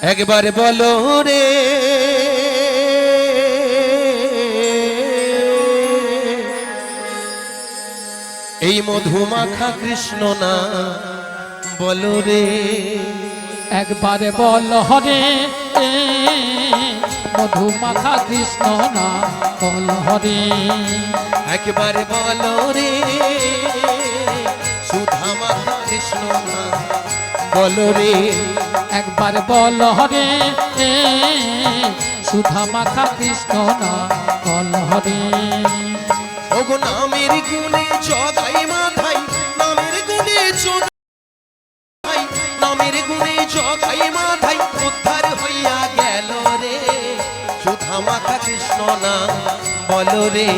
একবার বলো রে এই মধুমাখা কৃষ্ণ না বলো রে একবার বল হরে মধুমাখা কৃষ্ণ না বল হরে একবার বলো রে সুধামাখা কৃষ্ণ না বলো রে একবার বল হরে সুধামাখা কৃষ্ণ না বল হরে ওগো নামের গুণে জগাই মাথাই নামের গুণে জগাই নামের গুণে জগাই মাথাই উদ্ধার হইয়া গেল রে সুধামাখা কৃষ্ণ না বলো রে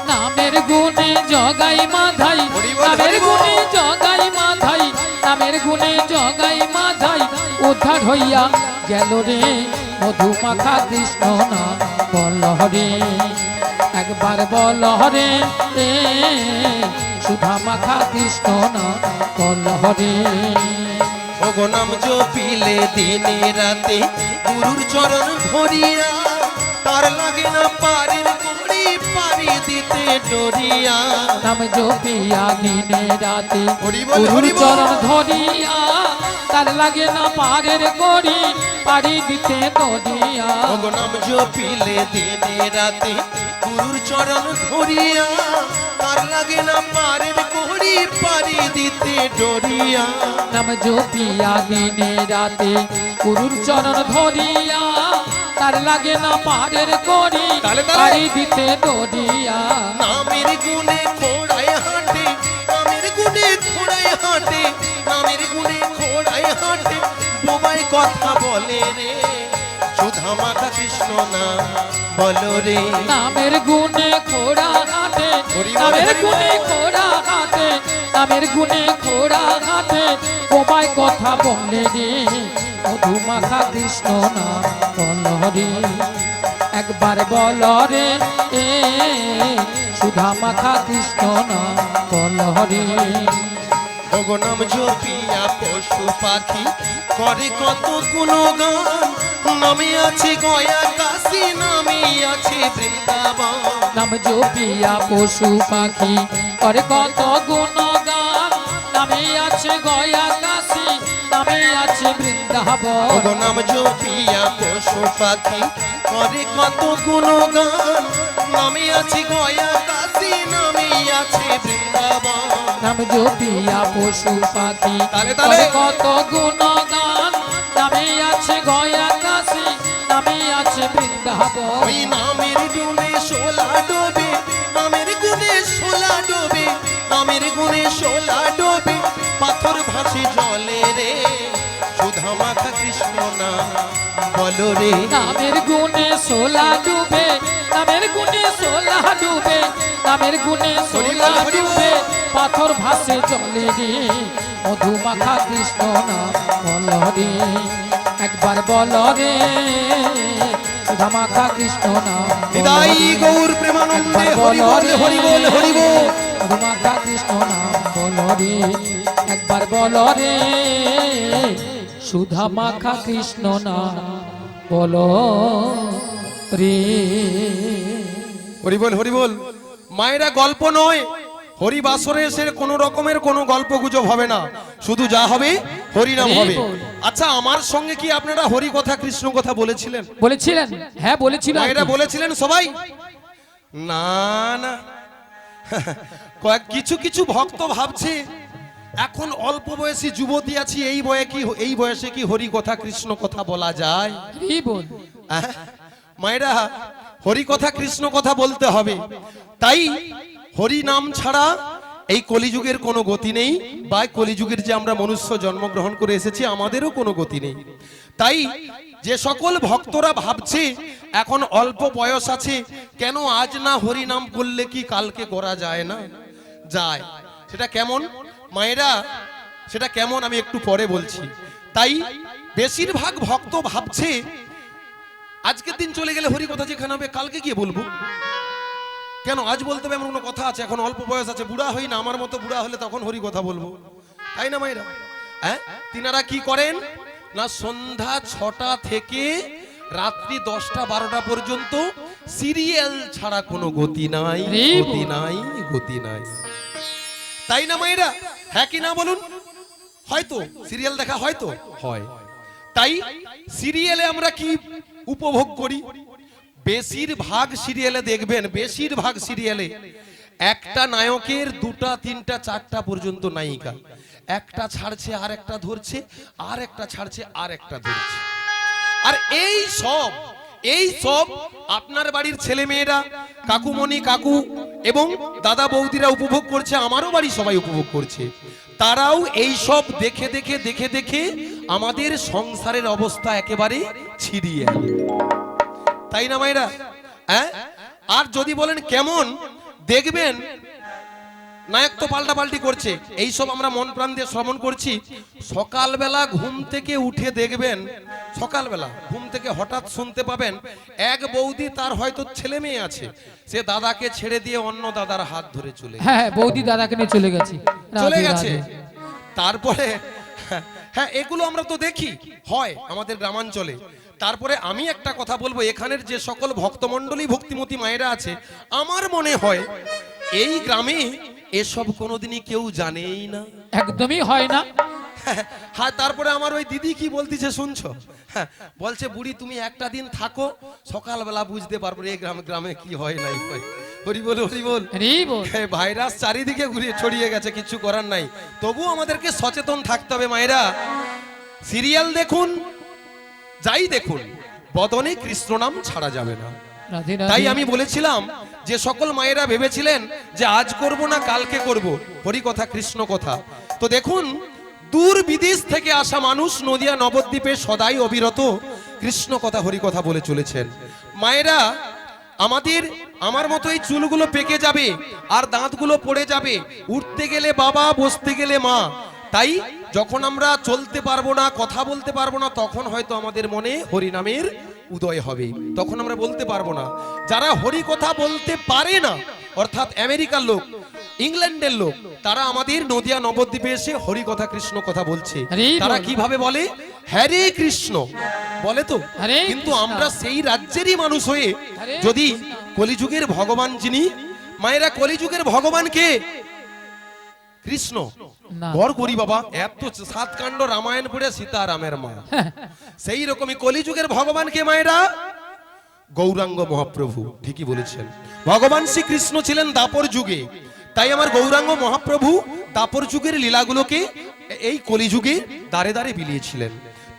নামের গুণে জগাই মাধাই নামের গুণে জগাই মাধাই নামের গুণে জগাই মাধাই উদ্ধার হইয়া গেল রে মধুমাখা কৃষ্ণ না বল হরে একবার বল হরে সুধামাখা কৃষ্ণ না বল হরে ওগো নাম জপিলে দিনে রাতে গুরুর চরণ ধরিয়া তার লাগে না পারের কড়ি পারি দিতে ডরিয়া নাম জপিয়া দিনে রাতে হরি বল, গুরুর হরি বল। চরণ ধরিয়া তার লাগে না পারের কড়ি পারি দিতে ডরিয়া ওগো নাম জপিলে দিনে রাতে গুরুর চরণ ধরিয়া তার লাগে না পারের কড়ি পারি দিতে ডরিয়া নাম জপিয়া দিনে রাতে গুরুর চরণ ধরিয়া তার লাগে না পারের কড়ি তালে তালে। পারি দিতে ডরিয়া নামের গুণে খোড়ায় হাঁটে নামের গুণে খোড়ায় হাঁটে নামের গুণে খোড়ায় হাঁটে বোবাই কথা বলে রে সুধামাখা কৃষ্ণ না বলো রে নামের গুণে খোড়া হাতে হরি বল, নামের হরি বল। গুণে খোড়া হাতে নামের গুণে খোড়া হাতে বোবাই কথা বলে রে মধুমাখা কৃষ্ণ না বল রে একবার বল রে সুধামাখা কৃষ্ণ না বল রে ওগো নাম জপিয়া পশু পাখি করে কত গুণগান নামে আছে গয়া কাশি নামে আছে বৃন্দাবন নাম জপিয়া পশু পাখি করে কত গুণগান নামে আছে গয়া কাশি নামে আছে বৃন্দাবন ওগো নাম জপিয়া পশু পাখি করে কত গুণগান নামে আছে গয়া কাশি নামে আছে বৃন্দাবন নাম জপিয়া পশু পাখি তালে তালে। করে কত গুণগান নামে আছে গয়া কাশি নামে আছে বৃন্দাবন ওই নামের গুণে শোলা ডোবে নামের গুণে শোলা ডোবে নামের গুণে শোলা ডোবে পাথর ভাসে জলে রে সুধামাখা কৃষ্ণ না বলো রে নামের গুণে সোলা ডুবে নামের গুণে সোলা ডুবে নামের গুণে সোলা ডুবে পাথর ভাসে চলে রে মধুমাখা কৃষ্ণ না বল রে একবার বল রে সুধামাখা কৃষ্ণ না বল হৃদয় রে। গৌর প্রেমানন্দে একবার হরি বল হরি বল হরি বল মধুমাখা কৃষ্ণ না বল রে একবার বল রে সুধামাখা কৃষ্ণ না বল রে হরি বল হরি বল মায়েরা গল্প নয় হরি বাসরে এসে কোনো রকমের কোনো গল্প গুজব হবে না শুধু যা হবে হরি নাম হবে আচ্ছা আমার সঙ্গে কি আপনারা হরি কথা কৃষ্ণ কথা বলেছিলেন বলেছিলেন হ্যাঁ বলেছিল মায়েরা বলেছিলেন সবাই না না কয়েক কিছু কিছু ভক্ত ভাবছে এখন অল্প বয়সী যুবতী আছি এই বয়সে কি হরি কথা কৃষ্ণ কথা বলা যায় কি বল আহ, মায়েরা হরি কথা কৃষ্ণ কথা বলতে হবে তাই হরি নাম ছাড়া এই কলিযুগের কোনো গতি নেই বা কলিযুগের যে আমরা মনুষ্য জন্মগ্রহণ করে এসেছি আমাদেরও কোনো গতি নেই তাই যে সকল ভক্তরা ভাবছে এখন অল্প বয়স আছে কেন আজ না হরি নাম করলে কি কালকে করা যায় না যায় সেটা কেমন মায়েরা সেটা কেমন আমি একটু পরে বলছি তাই বেশিরভাগ ভক্ত ভাবছে আজকের দিন চলে গেলে হরি কথা যেখানে হবে কালকে গিয়ে বলবো কেন আজ বলতে হবে এমন কোনো কথা আছে এখন অল্প বয়স আছে বুড়া হই না আমার মতো বুড়া হলে তখন হরি কথা বলবো তাই না মায়েরা হ্যাঁ তিনারা কি করেন না সন্ধ্যা 6টা থেকে রাত্রি 10টা 12টা পর্যন্ত সিরিয়াল ছাড়া কোনো গতি নাই, গতি নাই, গতি নাই। তাই না মায়েরা? হ্যাঁ কি না বলুন? হয়তো সিরিয়াল দেখা হয়তো হয়। তাই সিরিয়ালে আমরা কি উপভোগ করি? বেশিরভাগ সিরিয়ালে দেখবেন, বেশিরভাগ সিরিয়ালে একটা নায়কের 2টা 3টা 4টা পর্যন্ত নায়িকা, একটা ছাড়ছে আর একটা ধরছে, আর একটা ছাড়ছে আর একটা ধরছে। আর এই সব আপনার বাড়ির ছেলে মেয়েরা, কাকুমণি কাকু এবং দাদা বৌদিরা উপভোগ করছে, আমারও বাড়ি সবাই উপভোগ করছে। তারাও এই সব দেখে দেখে দেখে দেখে আমাদের সংসারের অবস্থা একেবারে ছিড়িয়ে আনে। তাই না মায়েরা? হ্যাঁ। আর যদি বলেন কেমন, দেখবেন নায়ক তো পাল্টাপাল্টি করছে, এইসব আমরা মন প্রাণ দিয়ে শ্রবণ করছি। সকালবেলা ঘুম থেকে উঠে দেখবেন, সকালবেলা ঘুম থেকে হঠাৎ শুনতে পাবেন এক বৌদি, তার হয়তো ছেলে মেয়ে আছে, সে দাদাকে ছেড়ে দিয়ে অন্য দাদার হাত ধরে চলে গেছে। হ্যাঁ, বৌদি দাদাকে নিয়ে চলে গেছে, চলে গেছে। তারপরে হ্যাঁ, এগুলো আমরা তো দেখি, হয় আমাদের গ্রামাঞ্চলে। তারপরে আমি একটা কথা বলবো, এখানের যে সকল ভক্তমণ্ডলী ভক্তিমতী মায়েরা আছে, আমার মনে হয় এই গ্রামে এসব কোনোদিনই কেউ জানেই না, একদমই হয় না। হ্যাঁ। তারপরে আমার ওই দিদি কি বলতিছে শুনছো? হ্যাঁ, বলছে বুড়ি তুমি একটা দিন থাকো, সকালবেলা বুঝতে পারবো এই গ্রামে কি হয় নাই হয়। হরি বল, হরি বল, হরি বল। ভাইরাস চারিদিকে ঘুরিয়ে ছড়িয়ে গেছে, কিছু করার নাই। তবু আমাদেরকে সচেতন থাকতে হবে মায়েরা। সিরিয়াল দেখুন, যাই দেখুন, বদনে কৃষ্ণ নাম ছাড়া যাবে না। রাধে রাধে। তাই আমি বলেছিলাম যে সকল মায়েরা ভেবেছিলেন যে আজ করব না কালকে করব হরি কথা কৃষ্ণ কথা, তো দেখুন দূর বিদেশ থেকে আসা মানুষ নদিয়া নবদ্বীপে সদাই অবিরত কৃষ্ণ কথা হরি কথা বলে চলেছেন। মায়েরা, আমার মতো এই চুলগুলো পেকে যাবে আর দাঁতগুলো পড়ে যাবে, উঠতে গেলে বাবা, বসতে গেলে মা। তাই যখন আমরা চলতে পারবো না, কথা বলতে পারবো না, তখন হয়তো আমাদের মনে হরিনামের উদয় হবে, তখন আমরা বলতে পারবো না। যারা হরি কথা বলতে পারে না, অর্থাৎ আমেরিকার লোক, ইংল্যান্ডের লোক, তারা আমাদের নদিয়া নবদ্বীপে এসে হরি কথা কৃষ্ণ কথা বলছে। তারা কিভাবে বলে? হরে কৃষ্ণ বলে তো। কিন্তু আমরা সেই রাজ্যেরই মানুষ হয়ে যদি কলিযুগের ভগবান যিনি, মায়েরা কলিযুগের ভগবান কে? কৃষ্ণ। ঘর করি বাবা, এত 7 কাণ্ড রামায়ণ পড়ে সীতারামের মা। সেই রকমই কলিযুগের ভগবান কে মায়েরা? গৌরাঙ্গ মহাপ্রভু। ঠিকই বলেছেন, ভগবান শ্রীকৃষ্ণ ছিলেন দাপর যুগে। তাই আমার গৌরাঙ্গ মহাপ্রভু দাপর যুগের লীলাগুলোকে এই কলিযুগে দাঁড়ে দাঁড়ে বিলিয়েছিলেন।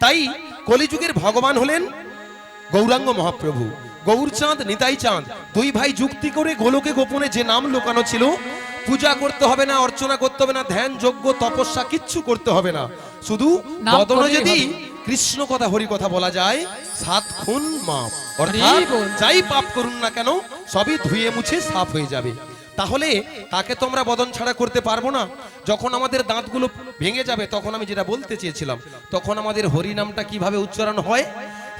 তাই কলিযুগের ভগবান হলেন গৌরাঙ্গ মহাপ্রভু। গৌরচাঁদ, নিতাই চাঁদ, দুই ভাই যুক্তি করে গোলকে গোপনে যে নাম লুকানো ছিল, পূজা করতে হবে না, অর্চনা করতে হবে না, ধ্যান যজ্ঞ তপস্যা কিচ্ছু করতে হবে না, শুধু বদনে যদি কৃষ্ণ কথা হরি কথা বলা যায়, 7 খুন মাপ, অর্থাৎ যাই পাপ করুন না কেন সবই ধুয়ে মুছে সাফ হয়ে যাবে। তাহলে তাকে তো আমরা বদন ছাড়া করতে পারবো না। যখন আমাদের দাঁতগুলো ভেঙে যাবে, তখন আমি যেটা বলতে চেয়েছিলাম, তখন আমাদের হরি নামটা কিভাবে উচ্চারণ হয়?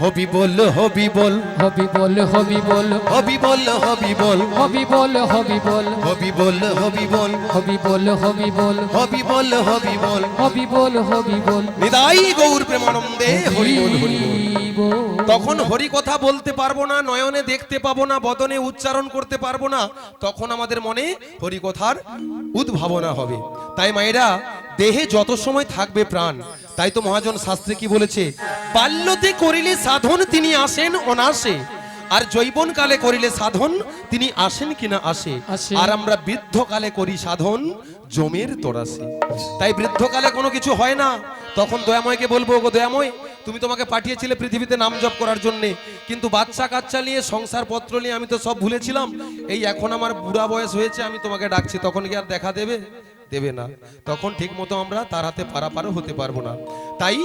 হবি বল, হবি বল, হবি বল, হবি বল, হবি বল, হবি বল, হবি বল, হবি বল, হবি বল, হবি বল, হবি বল, হবি বল, হবি বল, হবি বল, হবি বল, হবি বল, নিতাই গৌর প্রেমানন্দে হরি বল, হরি বল। বল। তখন হরি কথা বলতে পারবো না, নয়নে দেখতে পাবো না, বদনে উচ্চারণ করতে পারবো না, তখন আমাদের মনে হরি কথার উদ্ভাবনা হবে। তাই মায়েরা, দেহে যত সময় থাকবে প্রাণ, তাই তো মহাজন শাস্ত্রে কি বলেছে? বাল্যতে করিলে সাধন তিনি আসেন অনাসে, আর যৌবন কালে করিলে সাধন তিনি আসেন কিনা আসে, আর আমরা বৃদ্ধকালে করি সাধন জমের তোরাসে। তাই বৃদ্ধকালে কোনো কিছু হয় না, তখন দয়াময়কে বলবো, গো দয়াময়, তুমি তোমাকে পাঠিয়েছিলে পৃথিবীতে নাম জপ করার জন্য, কিন্তু বাচ্চা কাচ্চা নিয়ে, সংসার পত্র নিয়ে আমি তো সব ভুলেছিলাম। এই এখন আমার বুড়া বয়স হয়েছে, আমি তোমাকে ডাকছি, তখন কি আর দেখা দেবে? দেবে না। তখন ঠিক মতো আমরা তার হাতে পারাপারও হতে পারবো না। তাই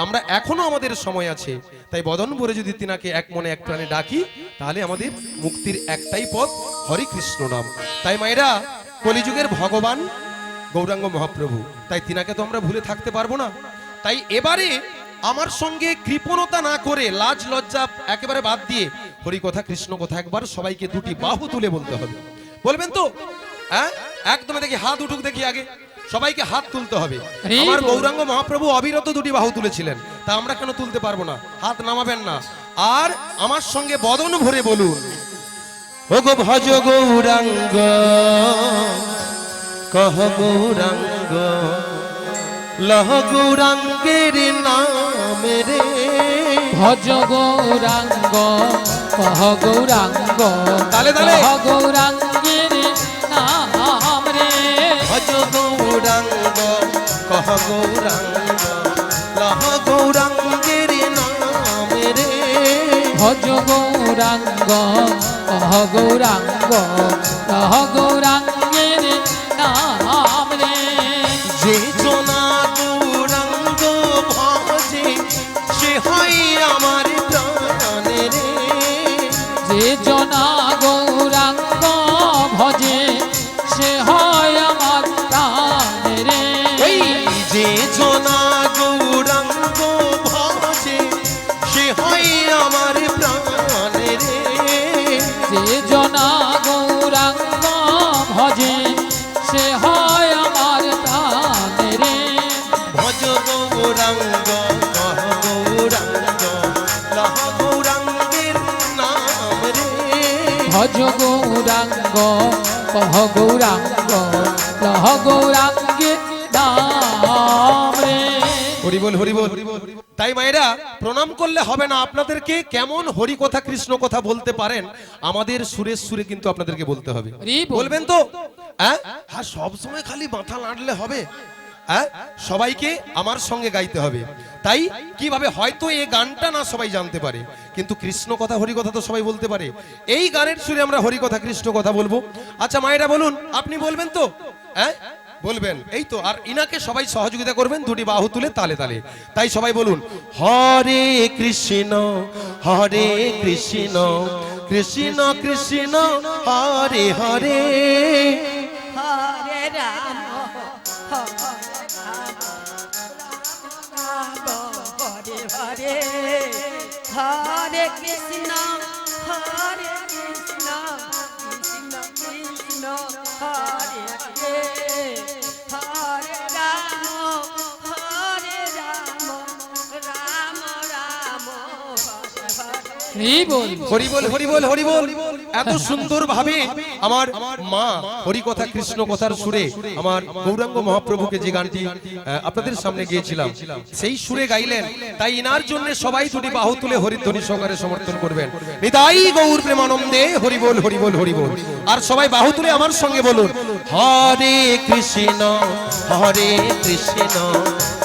আমরা এখনো আমাদের সময় আছে, তাই বদন ভরে যদি তিনাকে এক মনে এক প্রাণে ডাকি, তাহলে আমাদের মুক্তির একটাই পথ, হরি কৃষ্ণ নাম। তাই মায়েরা, কলিযুগের ভগবান গৌরাঙ্গ মহাপ্রভু, তাই তিনাকে তো আমরা ভুলে থাকতে পারবো না। তাই এবারে আমার সঙ্গে কৃপণতা না করে, লাজ লজ্জা একেবারে বাদ দিয়ে হরি কথা কৃষ্ণ কথা একবার সবাইকে দুটি বাহু তুলে বলতে হবে। বলবেন তো? হ্যাঁ, একদম দেখি হাত উঠুক, দেখি আগে সবাইকে হাত তুলতে হবে। হরি আমার বল। গৌরাঙ্গ মহাপ্রভু অবিরত দুটি বাহু তুলেছিলেন, তা আমরা কেন তুলতে পারবো না? হাত নামাবেন না, আর আমার সঙ্গে বদন ভরে বলুন, ও গো ভজ গৌরাঙ্গ, কহ গৌরাঙ্গ, লহ গৌরাঙ্গের নাম রে। ভজ গৌরাঙ্গ, কহ গৌরাঙ্গ, তালে তালে। কহ গৌরাঙ্গের নাম রে। ভজ গৌরাঙ্গ, কহ গৌরাঙ্গ, লহ গৌরাঙ্গের নাম রে। ভজ গৌরাঙ্গ, কহ গৌরাঙ্গ, কহ গৌরাঙ্গের নাম রে। যে জনা গৌরাঙ্গ ভজে, সে হয় আমার প্রাণ রে। যে জনা গৌরাঙ্গ ভজে, সে হয় আমার প্রাণ রে। এই যে জনা গৌরাঙ্গ ভজে, সে হয় আমার প্রাণ রে। যে জনা গৌরাঙ্গ ভজে, সে হয় আমার প্রাণ রে। ভজ গৌরাঙ্গ, কহ গৌরাঙ্গ, লহ গৌরাঙ্গের নাম রে। ভজ গৌরাঙ্গ, কহ গৌরাঙ্গ, লহ গৌরাঙ্গের নাম রে। হরি বল, হরি বল। তাই মায়েরা, প্রণাম করলে হবে না, আপনাদেরকে কেমন হরি কথা কৃষ্ণ কথা বলতে পারেন আমাদের সুরে সুরে কিন্তু আপনাদেরকে বলতে হবে। হরি বল। বলবেন তো? হ্যাঁ, আর সব সময় খালি মাথা নাড়লে হবে? হ্যাঁ, সবাইকে আমার সঙ্গে গাইতে হবে। তাই কিভাবে, হয়তো এই গানটা না সবাই জানতে পারে, কিন্তু কৃষ্ণ কথা হরি কথা তো সবাই বলতে পারে। এই গানের সুরে আমরা হরি কথা কৃষ্ণ কথা বলবো। আচ্ছা মায়েরা বলুন, আপনি বলবেন তো? হ্যাঁ বলবেন, এই তো। আর ইনাকে সবাই সহযোগিতা করবেন দুটি বাহু তুলে তালে তালে। তাই সবাই বলুন, হরে কৃষ্ণ, হরে কৃষ্ণ, কৃষ্ণ কৃষ্ণ, হরে হরে। হরে রাম, হরে হরে, হরে কৃষ্ণ, হরে কৃষ্ণ, কৃষ্ণ কৃষ্ণ, হরে হরে, হরে রাম, রাম রাম, হরে হরে। হরি বল। হরি বল, হরি বল, হরি বল। এত সুন্দর ভাবে আমার মা হরি কথা কৃষ্ণ কথার সুরে আমার গৌরাঙ্গ মহাপ্রভুকে যে গানটি আপনাদের সামনে গিয়েছিলাম সেই সুরে গাইলেন। তাই ইনার জন্য সবাই দুটি বাহু তুলে হরিধ্বনি সহকারে সমর্থন করবেন। নিতাই গৌর প্রেমানন্দে হরি বল, হরি বল, হরি বল। আর সবাই বাহু তুলে আমার সঙ্গে বলুন, হরে কৃষ্ণ, হরে কৃষ্ণ,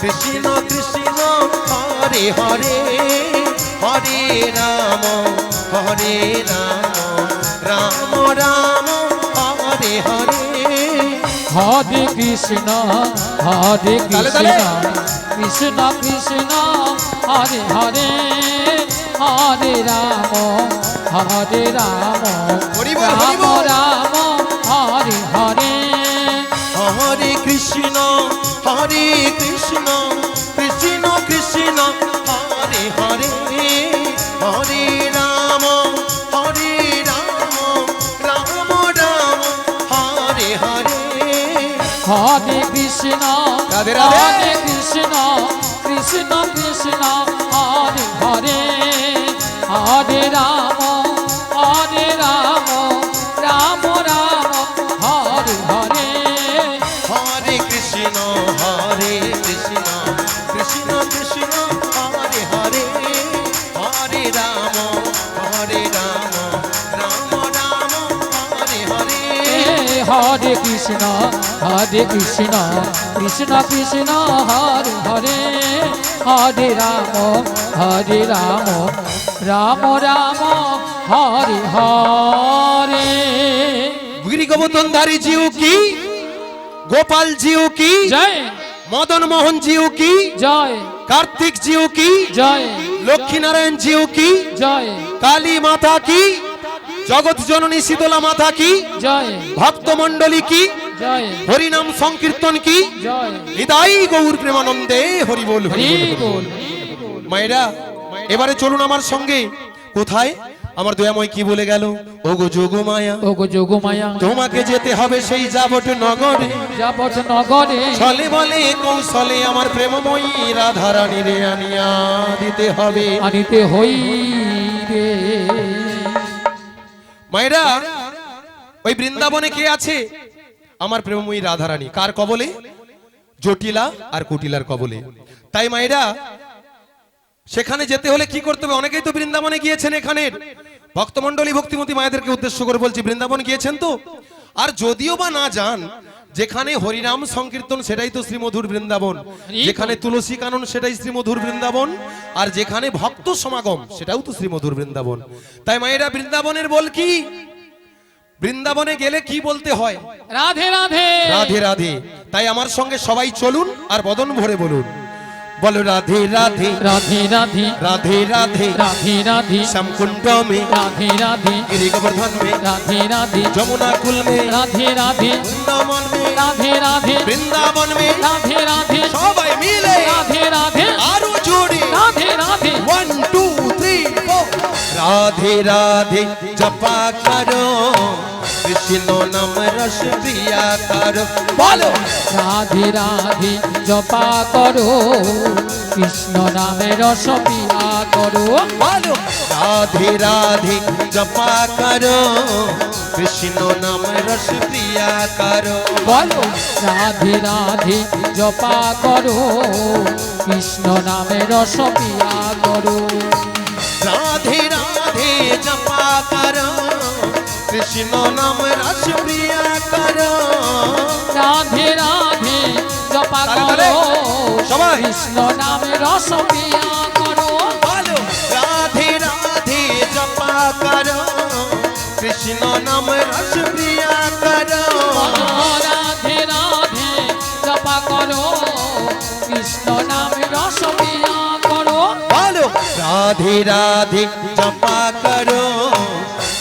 কৃষ্ণ কৃষ্ণ, হরে হরে, হরে রাম, হরে রাম, রাম রাম, হরে হরে। হরে কৃষ্ণ, হরে তালে কৃষ্ণ, তালে। কৃষ্ণ কৃষ্ণ, হরে হরে, হরে রাম, হরে রাম, হরি বল, হরি রাম বল। রাম, হরে হরে। হরে কৃষ্ণ, হরে কৃষ্ণ, কৃষ্ণ কৃষ্ণ, হরে হরে, হরে রাম, হরে রাম, রাম রাম, হরে হরে। হরে কৃষ্ণ, রাধে রাধে। হরে কৃষ্ণ, কৃষ্ণ কৃষ্ণ, হরে হরে, হরে রাম, হরে রাম, রাম রাম, হরে হরে। হরে কৃষ্ণ, হরে কৃষ্ণ, কৃষ্ণ কৃষ্ণ, হরে হরে, হরে রাম, হরে রাম, রাম রাম, হরে হরে। হরে কৃষ্ণ, হরে কৃষ্ণ, কৃষ্ণ কৃষ্ণ, হরে হরে, হরে রাম, হরে রাম, রাম রাম, হরে হরে। गिरी गोवर्धनधारी जीव की, गोपाल जीव की, জয় मदन मोहन जीव की, জয় कार्तिक जीव की, জয় लक्ष्मी नारायण जीव की, জয় काली माता की, जगत जननी शीतला माता की, জয় भक्त मंडली की, জয় हरि नाम संकीर्तन की, জয়। হৃদয় গৌর প্রেমানন্দে হরি বল, হরি হরি বল। বল। মায়েরা এবারে চলুন আমার সঙ্গে। কোথায়? আমার দয়াময় কি বলে গেল, ওগো যোগমায়া ও গো যোগমায়া তোমাকে যেতে হবে সেই যাবট নগরে, যাবত নগরে ছলে বলে কৌশলে আমার প্রেমময়ী রাধারানী রে আনিয়া দিতে হবে। আনিতে হই রে। মায়েরা ওই বৃন্দাবনে কে আছে? আমার প্রেমময়ী রাধারানী। কার কবলে? জটিলা আর কুটিলার কবলে। তাই মায়েরা সেখানে যেতে হলে কি করতে হবে? অনেকেই তো বৃন্দাবনে গিয়েছেন, এখানের ভক্তমণ্ডলী ভক্তিমতী মায়েদেরকে উদ্দেশ্য করে বলছি, বৃন্দাবন গিয়েছেন তো? আর যদিও বা না যান, যেখানে হরিনাম সংকীর্তন সেটাই তো শ্রীমধুর বৃন্দাবন, যেখানে তুলসী কানন সেটাই শ্রীমধুর বৃন্দাবন, আর যেখানে ভক্ত সমাগম সেটাও তো শ্রীমধুর বৃন্দাবন। তাই মায়েরা বৃন্দাবনের বল কি? বৃন্দাবনে গেলে কি বলতে হয়? রাধে রাধে রাধে রাধে। তাই আমার সঙ্গে সবাই চলুন আর বদন ভরে বলুন, বলো রাধে রাধে রাধে রাধে রাধে রাধে রাধে রাধে শ্যামকুণ্ড মে রাধে রাধে गिरि गोवर्धन में রাধে রাধে যমুনা কুল में রাধে রাধে বৃন্দাবন में রাধে রাধে বৃন্দাবন में রাধে রাধে সবাই মিলে রাধে রাধে আরো জোরে রাধে রাধে 1 2 3 4 রাধে রাধে জপা করো কৃষ্ণ নাম রস প্রিয়া করো, বলো রাধে রাধে জপা করো কৃষ্ণ নামে রস পিয়া করো, বলো রাধে রাধে জপা করো কৃষ্ণ নাম রস প্রিয়া করো, বলো রাধে রাধে জপা করো কৃষ্ণ নামে রস পিয়া করো, রাধে রাধে জপা করো কৃষ্ণ নাম রস প্রিয়া করো, রাধে রাধে জপা তালে করো তালে, সবাই। কৃষ্ণ নামে রস পিয়া করো, বলো রাধে রাধে জপা করো কৃষ্ণ নাম রস প্রিয়া করো, রাধে রাধে জপা করো কৃষ্ণ নামে রস পিয়া করো, বলো রাধে রাধে জপা করো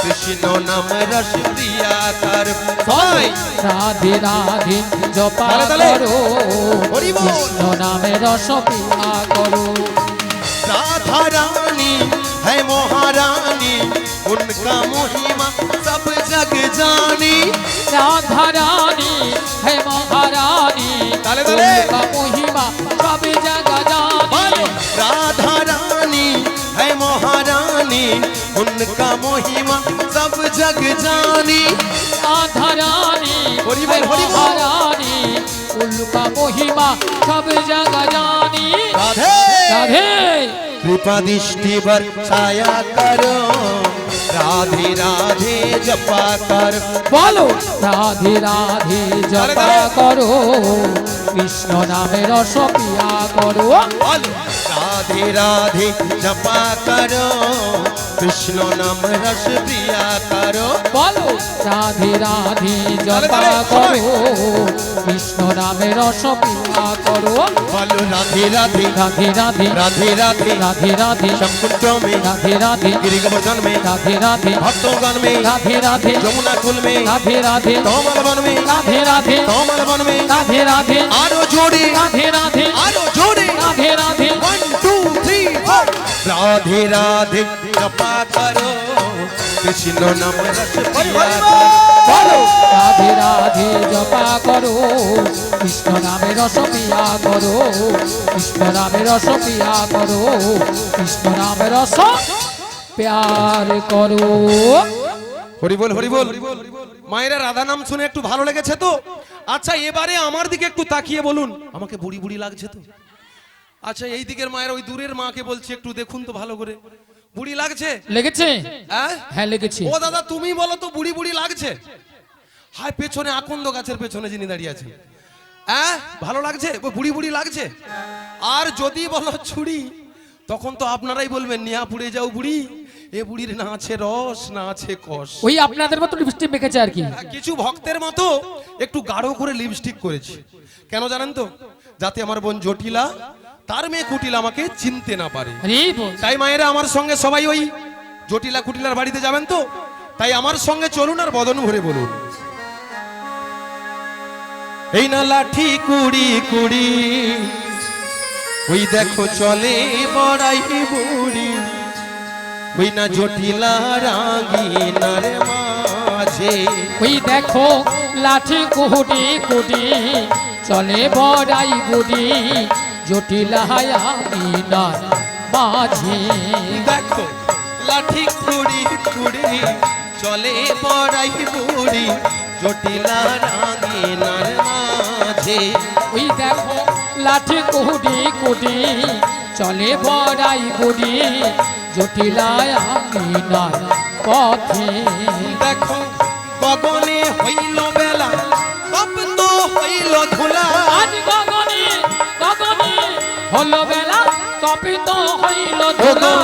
কৃষ্ণ নাম রস প্রিয়া করো, সবাই রাধে রাধে জপা তালে তালে। করো হরি বল। কৃষ্ণ নামে রস পিয়া করো, राधा रानी है महारानी उनका महिमा सब जग जानी, রাধা রানী হে মহারানী তালে তালে। উনকা মহিমা সবে জাগা জানি, बोलो राधा रानी है महारानी उनका महिमा सब जग जानी, রাধা রানী হরি বল, হে হরি বল। মহারানী উনকা মহিমা সবে জাগা জানি, राधे রাধে कृपा दृष्टि बरसाया करो राधे राधे जपा कर, বলো রাধে রাধে জপা করো কৃষ্ণ নামে রস পিয়া করো, बोलो राधे राधे जपा करो कृष्ण नाम रस प्रिया करो, বলো রাধে রাধে জপা করো কৃষ্ণ নামে রস পিয়া করো, बोलो राधे राधे রাধে রাধে राधे राधे রাধে রাধে शंकुंड में রাধে राधे गिरि गोवर्धन में রাধে রাধে भक्तों में রাধे राधे যমুনা কুল में রাধে রাধে तोमल वन में রাধে রাধে तोमल वन में রাধে রাধে आरो जोड़े রাধे রাধে आरो जोड़े রাধে রাধে 1 2 3 4 राधे राधे जपा करो कृष्ण नाम रस प्रिया करो, বলো রাধে রাধে জপা করো কৃষ্ণ নামে রস পিয়া করো, কৃষ্ণ নামে রস পিয়া করো, কৃষ্ণ নামে রস প্যার করো, হরি বল হরি বল। মায়েরা রাধা নাম শুনে একটু ভালো লেগেছে তো? আচ্ছা এবারে আমার দিকে একটু তাকিয়ে বলুন, আমাকে বুড়ি বুড়ি লাগছে তো? আচ্ছা এই দিকের মায়ের ওই দূরের মাকে বলছি একটু দেখুন তো ভালো করে, বুড়ি লাগছে? লেগেছে? হ্যাঁ হ্যাঁ লেগেছে। ও দাদা তুমি বলো তো বুড়ি বুড়ি লাগছে? হায় পেছনে আকন্দ গাছের পেছনে যিনি দাঁড়িয়ে আছেন, হ্যাঁ ভালো লাগছে? ওই বুড়ি বুড়ি লাগছে? আর যদি বলো ছুরি তখন তো আপনারাই বলবেন নিয়া পুড়ে যাও বুড়ি, এ বুড়ির না আছে রস না আছে কষ। ওই আপনাদের মতো লিপস্টিক মেখেছে আর কি। কিছু ভক্তের মতো একটু গাঢ় করে লিপস্টিক করেছি, কেন জানেন তো? যাতে আমার বোন জটিলা তার মেয়ে কুটিলা আমাকে চিনতে না পারে। আরে বল। তাই মায়েরা আমার সঙ্গে সবাই ওই জটিলা কুটিলার বাড়িতে যাবেন তো? তাই আমার সঙ্গে চলুন আর বদন ভরে বলুন, এই না লাঠি কুড়ি কুড়ি ওই দেখো চলে বড়াই বুড়ি, ওই না জটিলা রাঙ্গিনার মাঝে ওই দেখো লাঠি কুহুটি কুটি চলে বড়াই বুড়ি জটিলায় আমিনার মাঝে দেখো লাঠি কুড়ি কুড়ি চলে পড়াই বুড়ি জটিলা রাঙ্গিনার মাঝে ওই দেখো লাঠি কুহুটি কুটি চলে বড়াই বুড়ি জটিলায় আমিনার পথে দেখো গগনে হইল বেলা তপ্ত হইল ধুলা আজ গগনে গগনে হলো বেলা তপিত হইল ধুলা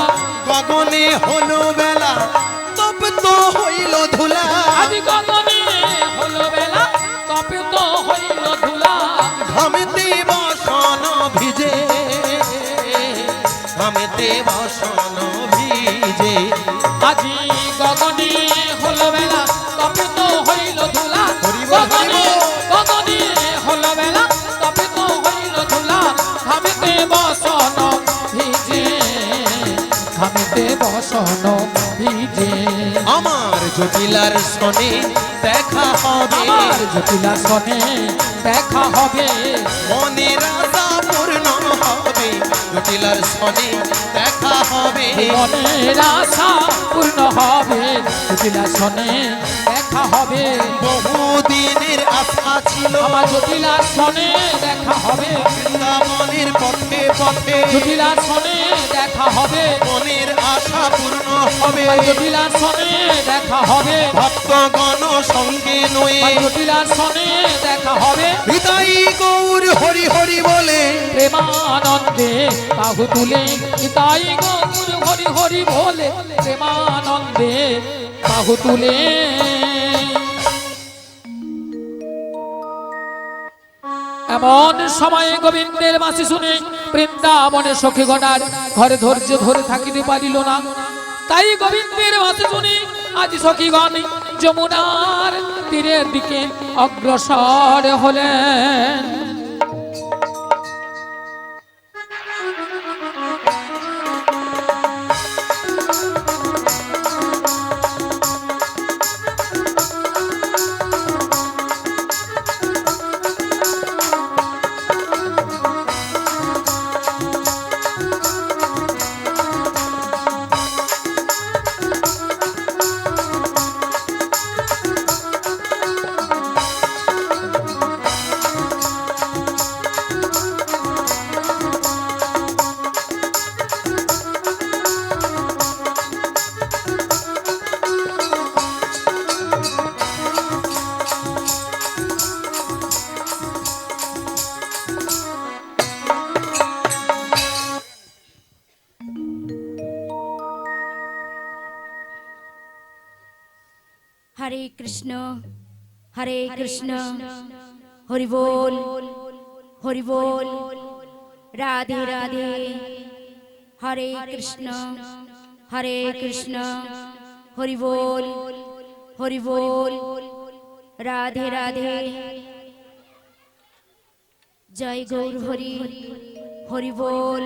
গগনে হলো বেলা তপ্ত হইল ধুলা আজ গগনে হলো বেলা তপিত হইল ধুলা ঘামেতে বসন ভিজে ঘামেতে বসন ভিজে আজি গগনে হলো বেলা তপিত হইল ধুলা হরি বল, হরি গগনে বল। গগনে হলো বেলা তপিত হইল ধুলা ঘামেতে বসন ভিজে ঘামেতে বসন ভিজে আমার জটিলার সনে দেখা হবে আমার জটিলা সনে দেখা হবে মনের আশা পূর্ণ হবে জটিলার সনে দেখা হবে মনের আশা পূর্ণ হবে জটিলা সনে দেখা হবে বহুদিনের আশা ছিল আমার জটিলা সনে দেখা হবে বৃন্দাবনের পথে পথে জটিলা সনে দেখা হবে মনের আশা পূর্ণ হবে আমার জটিলা সনে দেখা হবে ভক্তগণ সঙ্গে নয়ে আমার জটিলা সনে দেখা হবে হৃদয় গৌর হরি হরি বলে প্রেমানন্দে বাহু তুলে তাই গৌর হরি হরি বলে প্রেমানন্দে বাহু তুলে এমন সময়ে গোবিন্দের বাঁশি শুনে বৃন্দাবনের সখীগণার ঘরে ধৈর্য ধরে থাকিতে পারিল না তাই গোবিন্দের বাঁশি শুনে আজ সখীগণ যমুনার তীরের দিকে অগ্রসর হলেন হরে কৃষ্ণ হরে কৃষ্ণ হরি বল হরি বল রাধে রাধে হরে কৃষ্ণ হরি বল রাধে রাধে জয় গৌর হরি হরি বল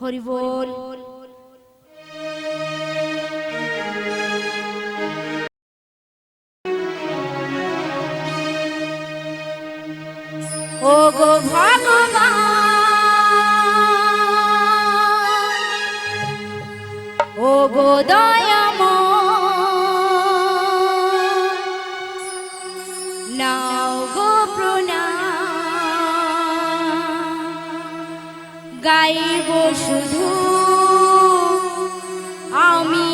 হরি বল ও গো ভগবান ও গো দয়াময় নাও গো প্রণাম গাইব শুধু আমি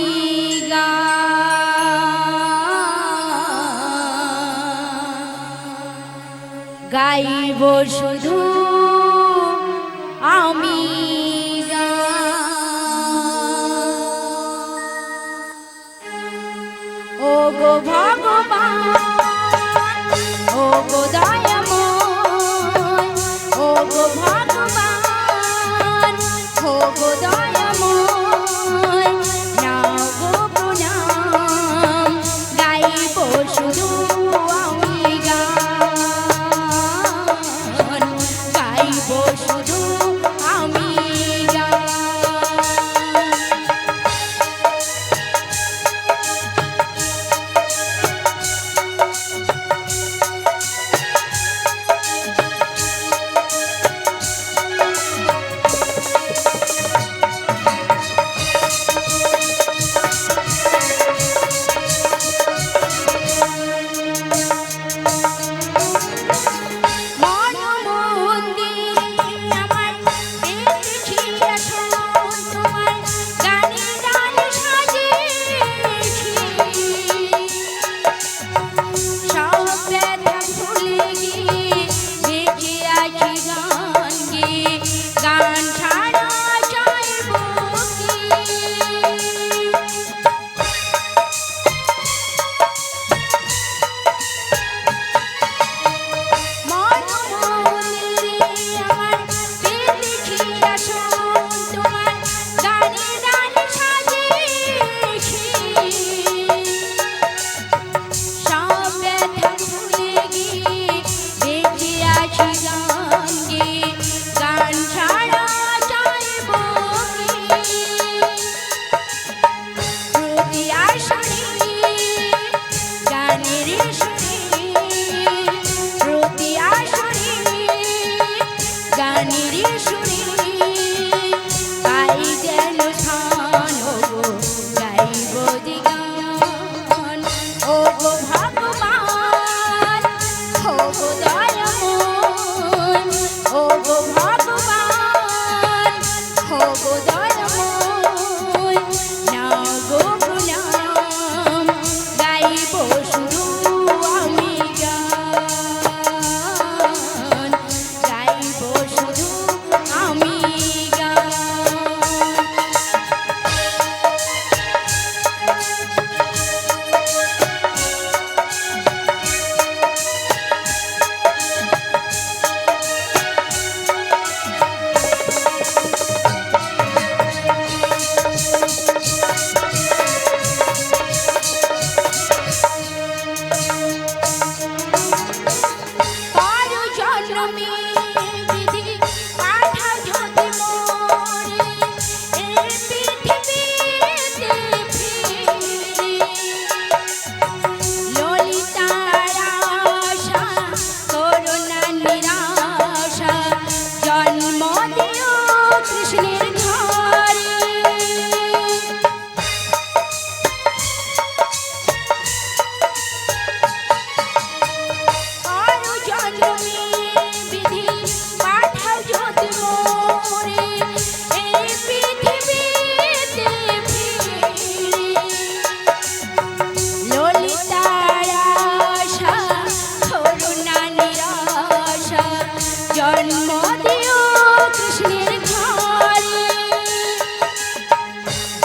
গাইব শুধু আমি ও গো ভগবান ও গো দয়াময় ও গো ভগবান ও গো দয়াময় নাও গো প্রণাম গাইব শুধু আমি গাইব শুধু আমি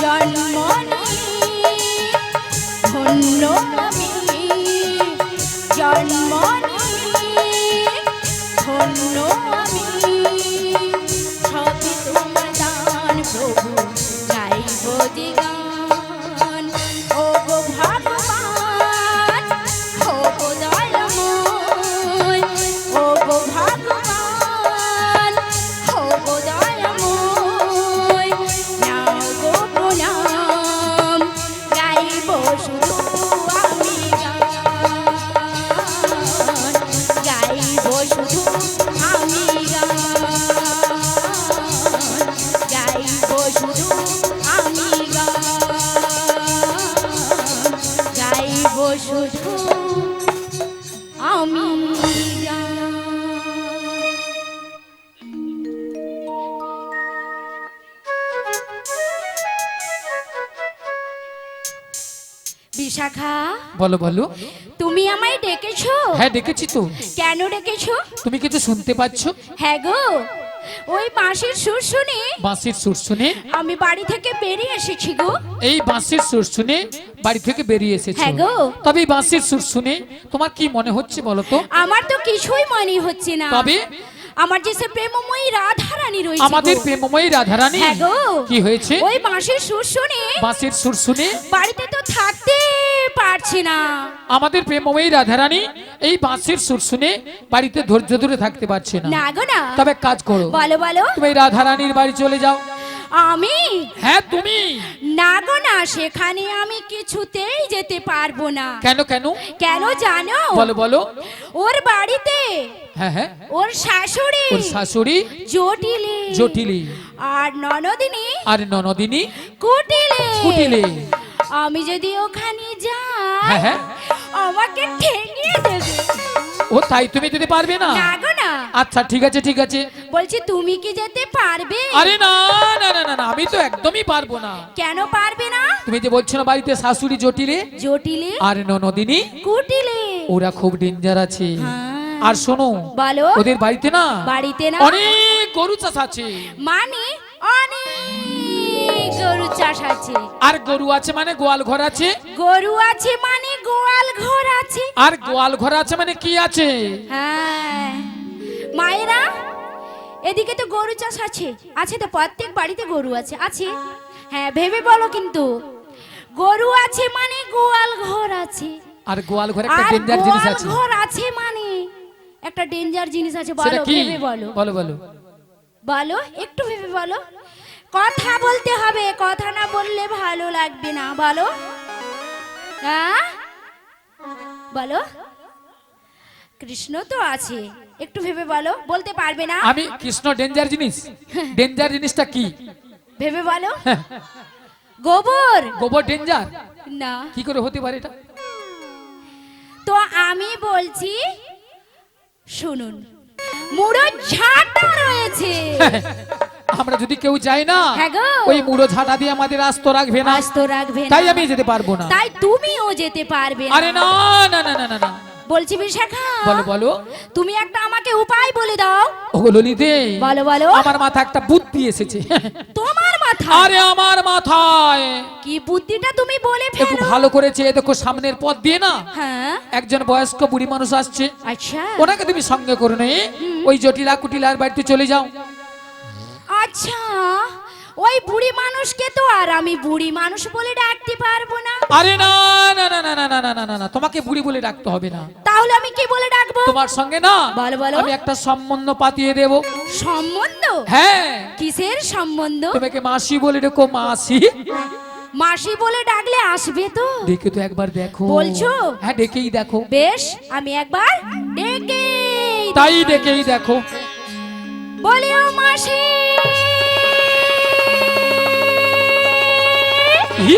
জন্ম নিয়ে ধন্য আমি জন্ম নিয়ে ধন্য আমি সবই তোমার দান প্রভু গাইব যে গান ও গো ভগবান ও গো দয়াময় ও গো ভগবান ও গো দয়াময় নাও গো প্রণাম গাইব শুধু আমি গান গাইব শুধু আমি গান গাইব শুধু আমি গান গাইব শুধু আমি গান। বিশাখা বলো বলো। তুমি আমায় ডেকেছো? হ্যাঁ ডেকেছি তো। কেন ডেকেছো? তুমি কিছু শুনতে পাচ্ছ? হ্যাঁ গো, ওই বাঁশির সুর শুনে বাঁশির সুর শুনে আমি বাড়ি থেকে বেরিয়ে এসেছি গো। এই বাঁশির সুর শুনে বাড়ি থেকে বেরিয়ে এসেছো। হ্যাঁ গো। তবে এই বাঁশির সুর শুনে তোমার কি মনে হচ্ছে বলো তো? আমার তো কিছুই মনে হচ্ছে না। তবে আমার যে সে প্রেমময়ী রাধারানী রয়েছে আমাদের গো। প্রেমময়ী রাধারানী হ্যাঁ গো। কি হয়েছে? ওই বাঁশির সুর শুনে বাঁশির সুর শুনে বাড়িতে তো থাকতে পারছি না। আমাদের প্রেমময়ী রাধারানী এই বাঁশির সুর শুনে বাড়িতে ধৈর্য ধরে থাকতে পারছে না। না গো না। তবে এক কাজ করো, বলো বলো। তুমি এই রাধারানীর বাড়ি চলে যাও। আমি? হ্যাঁ তুমি। না গো না, সেখানে আমি কিছুতেই যেতে পারবো না। কেন কেন? কেন জানো? বলো বলো। ওর বাড়িতে হ্যাঁ হ্যাঁ, ওর শাশুড়ি ওর শাশুড়ি জটিলি জটিলি আর ননদিনী আর ননদিনী কুটিলে। কুটিলে। আমি যদি ওখানে হ্যাঁ যাই হ্যাঁ, আমাকে ঠেঙিয়ে দেবে। ও তাই তুমি যেতে পারবে না? না গো না। আচ্ছা ঠিক আছে ঠিক আছে। বলছি তুমি কি যেতে পারবে? আরে না না না না না, আমি তো একদমই পারবো না। কেন পারবে না? তুমি যে বলছো না বাড়িতে শাশুড়ি জটিলে জটিলে আর ননদিনী কুটিলে। ওরা খুব ডেঞ্জার আছে। হ্যাঁ। আর শোনো, বলো। ওদের বাড়িতে না বাড়িতে না অনেক গরু চাষ আছে। মানে অনেক গরু চাষ আছে। আর গরু আছে মানে গোয়াল ঘর আছে। গরু আছে মানে গোয়াল ঘর আছে। আর গোয়াল ঘর আছে মানে কি আছে? হ্যাঁ মায়েরা, এদিকে তো গরু চাষ আছে। আছে তো, প্রত্যেক বাড়িতে গরু আছে। আছে, হ্যাঁ ভেবে বলো কিন্তু। গরু আছে মানে গোয়াল ঘর আছে। আর গোয়াল ঘরে একটা আর ডেঞ্জার জিনিস গোয়াল আছে। ঘর আছে মানে একটা ডেঞ্জার জিনিস আছে। সেটা বলো, কি? ভেবে বলো। বলো বলো। বলো, একটু ভেবে বলো। কথা বলতে হবে, কথা না বললে ভালো লাগবে না। বলো, হ্যাঁ বলো। কৃষ্ণ তো আছে, একটু ভেবে বলো। বলতে পারবে না? আমি কৃষ্ণ ডেঞ্জার জিনিস? ডেঞ্জার জিনিসটা কি? ভেবে বলো। গোবর? গোবর ডেঞ্জার? না। কি করে হতে পারে এটা? তো আমি বলছি শুনুন, মুড়ো ঝাঁটা রয়েছে। আমরা যদি কেউ যাই না, হ্যাঁ গো। ওই মুড়ো ঝাঁটা দিয়ে আমাদের আস্ত রাখবে না। আস্ত রাখবে না। তাই আমি যেতে পারবো না। তাই তুমিও যেতে পারবে না। আরে না না না না না না। বলছি বিশাখা, বলো বলো। তুমি একটা আমাকে উপায় বলে দাও। ও ললিতে, বলো বলো। আমার মাথা একটা বুদ্ধি এসেছে। তোমার মাথা? আরে আমার মাথায় কি বুদ্ধিটা তুমি বলে একটু ফেলো। ভালো করেছে। দেখো সামনের পথ দিয়ে না হ্যাঁ একজন বয়স্ক বুড়ি মানুষ আসছে। আচ্ছা ওনাকে তুমি সঙ্গে করে নিয়ে ওই জটিলা কুটিলার বাড়িতে চলে যাও। আচ্ছা, ওই বুড়ি মানুষকে তো আর আমি বুড়ি মানুষ বলে ডাকতে পারবো না। আরে না না না না না না না না না না, তোমাকে বুড়ি বলে ডাকতে হবে না। তাহলে আমি কি বলে ডাকবো? তোমার সঙ্গে না বলো বলো। আমি একটা সম্বন্ধ পাতিয়ে দেব। সম্বন্ধ? হ্যাঁ, কিসের সম্বন্ধ? তোমাকে মাসি বলে ডেকো। মাসি? মাসি বলে ডাকলে আসবে তো? দেখে তো একবার দেখো। বলছো? হ্যাঁ ডেকেই দেখো। বেশ, আমি একবার ডেকে তাই ডেকেই দেখো। বলিও মাসি। ই